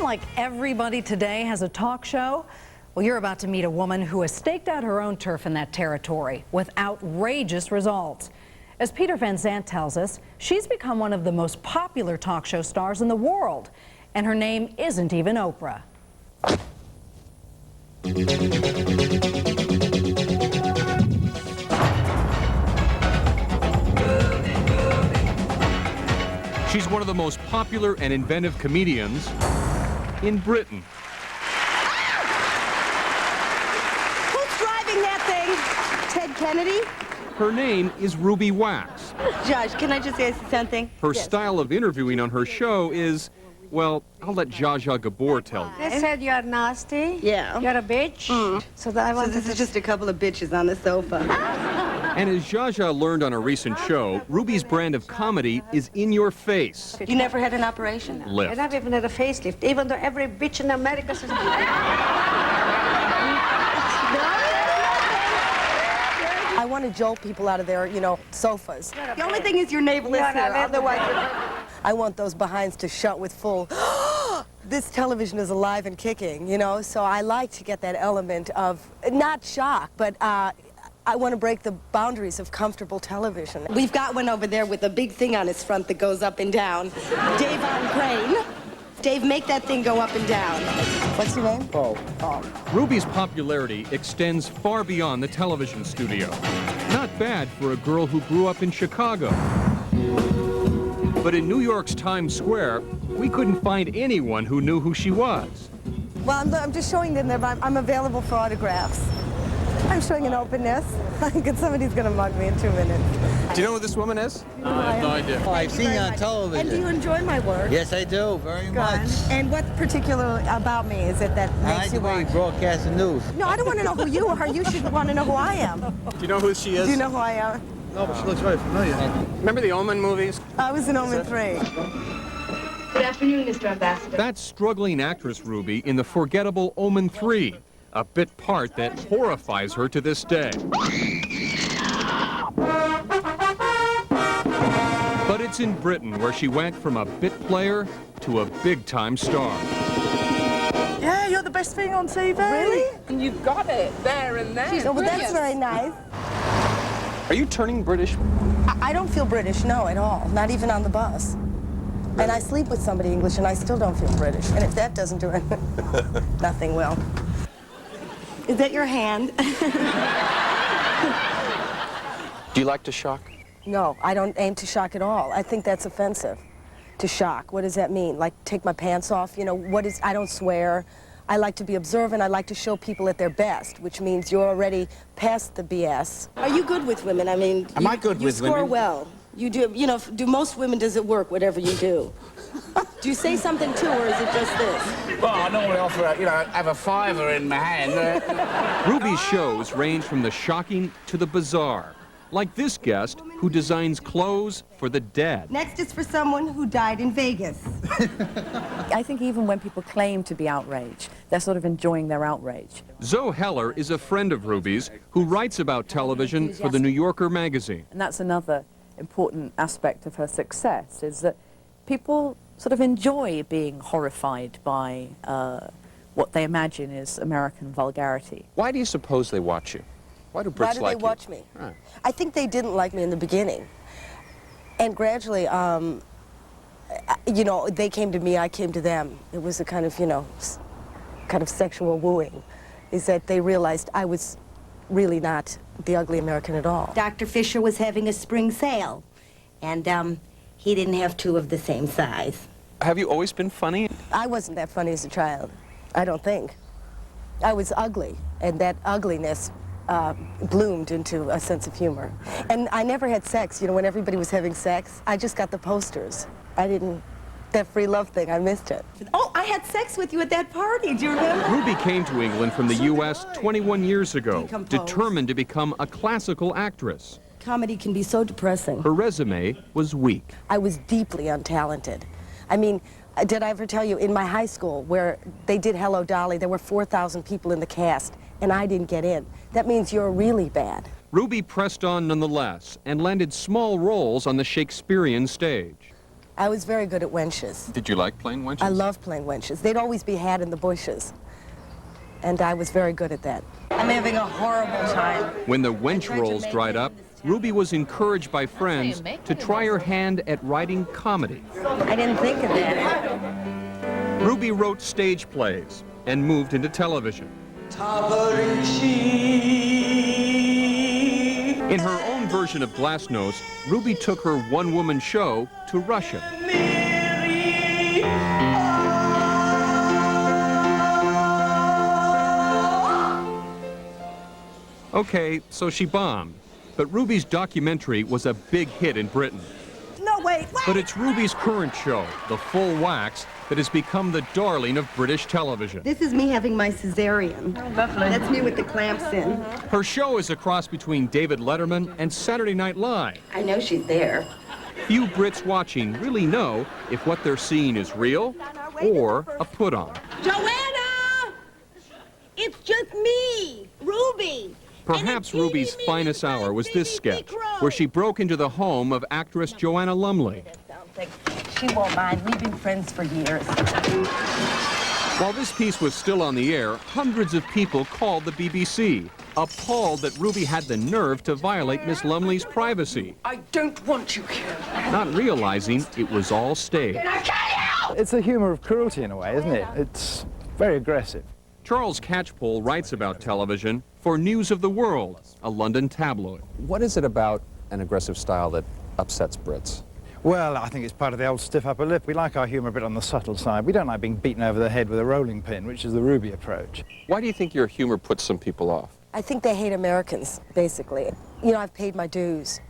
like everybody today has a talk show? Well, you're about to meet a woman who has staked out her own turf in that territory with outrageous results. As Peter Van Zandt tells us, she's become one of the most popular talk show stars in the world, and her name isn't even Oprah. She's one of the most popular and inventive comedians in Britain. Who's driving that thing? Ted Kennedy? Her name is Ruby Wax. Josh, can I just ask you something? Her style of interviewing on her show is, well, I'll let Zsa Zsa Gabor tell you. They said you're nasty. Yeah. You're a bitch. So that I So wanted this to... is just a couple of bitches on the sofa. And as Zsa Zsa learned on a recent show, Ruby's brand of comedy is in your face. You never had an operation? I Lift. never even had a facelift, even though every bitch in America says... I want to jolt people out of their, sofas. The only thing is your navel is here. Otherwise, I want those behinds to shut with full, this television is alive and kicking, So I like to get that element of, not shock, but I want to break the boundaries of comfortable television. we've got one over there with a big thing on his front that goes up and down. Dave on Crane. Dave, make that thing go up and down. What's your name? Paul. Ruby's popularity extends far beyond the television studio. Not bad for a girl who grew up in Chicago. But in New York's Times Square, we couldn't find anyone who knew who she was. Well, I'm just showing them that I'm available for autographs. I'm showing an openness. Somebody's going to mug me in 2 minutes. Do you know who this woman is? I have no idea. Oh, I've seen you on television. And do you enjoy my work? Yes, I do, very much. And what particular about me is it that I makes like you the way you want? broadcast the news. No, I don't want to know who you are. You should want to know who I am. Do you know who she is? Do you know who I am? No, but she looks very familiar. Remember the Omen movies? I was in Omen 3. Good afternoon, Mr. Ambassador. That's struggling actress Ruby in the forgettable Omen 3, a bit part that horrifies her to this day. But it's in Britain where she went from a bit player to a big-time star. Yeah, you're the best thing on TV. Really? And you've got it there and then. Oh, well, that's very nice. Are you turning British? I don't feel British, no, at all. Not even on the bus. And I sleep with somebody English, and I still don't feel British. And if that doesn't do it, nothing will. Is that your hand? Do you like to shock? No, I don't aim to shock at all. I think that's offensive, to shock. What does that mean? Like, take my pants off? I don't swear. I like to be observant. I like to show people at their best, which means you're already past the BS. Are you good with women? I mean, Am I good with You score women? well. You do, do most women, does it work, whatever you do? Do you say something too, or is it just this? Well, I normally offer, have a fiver in my hand. Ruby's shows range from the shocking to the bizarre, like this guest who designs clothes for the dead. Next is for someone who died in Vegas. I think even when people claim to be outraged, they're sort of enjoying their outrage. Zoe Heller is a friend of Ruby's who writes about television for the New Yorker magazine. And that's another important aspect of her success, is that people sort of enjoy being horrified by what they imagine is American vulgarity. Why do you suppose they watch you? Why do Brits like you? Why do they watch me? I think they didn't like me in the beginning. And gradually, they came to me, I came to them. It was a kind of, kind of sexual wooing, is that they realized I was really not the ugly American at all. Dr. Fisher was having a spring sale, and he didn't have two of the same size. Have you always been funny? I wasn't that funny as a child, I don't think. I was ugly, and that ugliness bloomed into a sense of humor. And I never had sex, when everybody was having sex, I just got the posters. I didn't, that free love thing, I missed it. Oh, I had sex with you at that party, do you remember? Ruby came to England from the U.S. 21 years ago, Decompose. determined to become a classical actress. Comedy can be so depressing. Her resume was weak. I was deeply untalented. I mean, did I ever tell you, in my high school, where they did Hello Dolly, there were 4,000 people in the cast, and I didn't get in. That means you're really bad. Ruby pressed on nonetheless and landed small roles on the Shakespearean stage. I was very good at wenches. Did you like playing wenches? I love playing wenches. They'd always be had in the bushes. And I was very good at that. I'm having a horrible time. When the wench roles dried up, Ruby was encouraged by friends to try her hand at writing comedy. I didn't think of that. Ruby wrote stage plays and moved into television. In her own version of Glasnost, Ruby took her one-woman show to Russia. Okay, so she bombed, but Ruby's documentary was a big hit in Britain. No, wait. But it's Ruby's current show, The Full Wax, that has become the darling of British television. This is me having my cesarean. Oh, lovely. That's me with the clamps in. Her show is a cross between David Letterman and Saturday Night Live. I know she's there. Few Brits watching really know if what they're seeing is real or a put-on. Joanna! It's just me, Ruby. Perhaps Ruby's finest hour was this sketch, where she broke into the home of actress Joanna Lumley. She won't mind. We've been friends for years. While this piece was still on the air, hundreds of people called the BBC, appalled that Ruby had the nerve to violate Miss Lumley's privacy. I don't want you here. Not realizing it was all staged. It's a humor of cruelty in a way, isn't it? It's very aggressive. Charles Catchpole writes about television for News of the World, a London tabloid. What is it about an aggressive style that upsets Brits? Well, I think it's part of the old stiff upper lip. We like our humor a bit on the subtle side. We don't like being beaten over the head with a rolling pin, which is the Ruby approach. Why do you think your humor puts some people off? I think they hate Americans, basically. You know, I've paid my dues.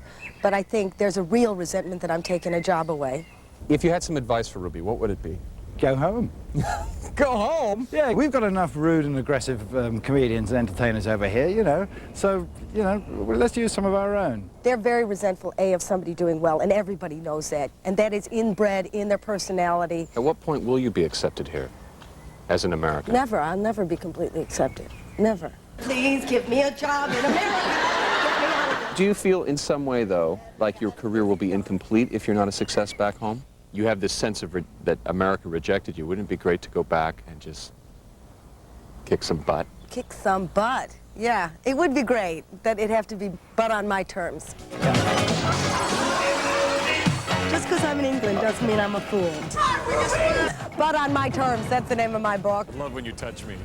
But I think there's a real resentment that I'm taking a job away. If you had some advice for Ruby, what would it be? Go home. Go home? Yeah, we've got enough rude and aggressive comedians and entertainers over here, you know. So, you know, well, let's use some of our own. They're very resentful, of somebody doing well, and everybody knows that. And that is inbred in their personality. At what point will you be accepted here as an American? Never. I'll never be completely accepted. Never. Please give me a job in America. Do you feel in some way, though, like your career will be incomplete if you're not a success back home? You have this sense of that America rejected you. Wouldn't it be great to go back and just kick some butt? Kick some butt. Yeah, it would be great, but it'd have to be butt on my terms. Just because I'm in England doesn't mean I'm a fool. Butt on my terms, that's the name of my book. I love when you touch me.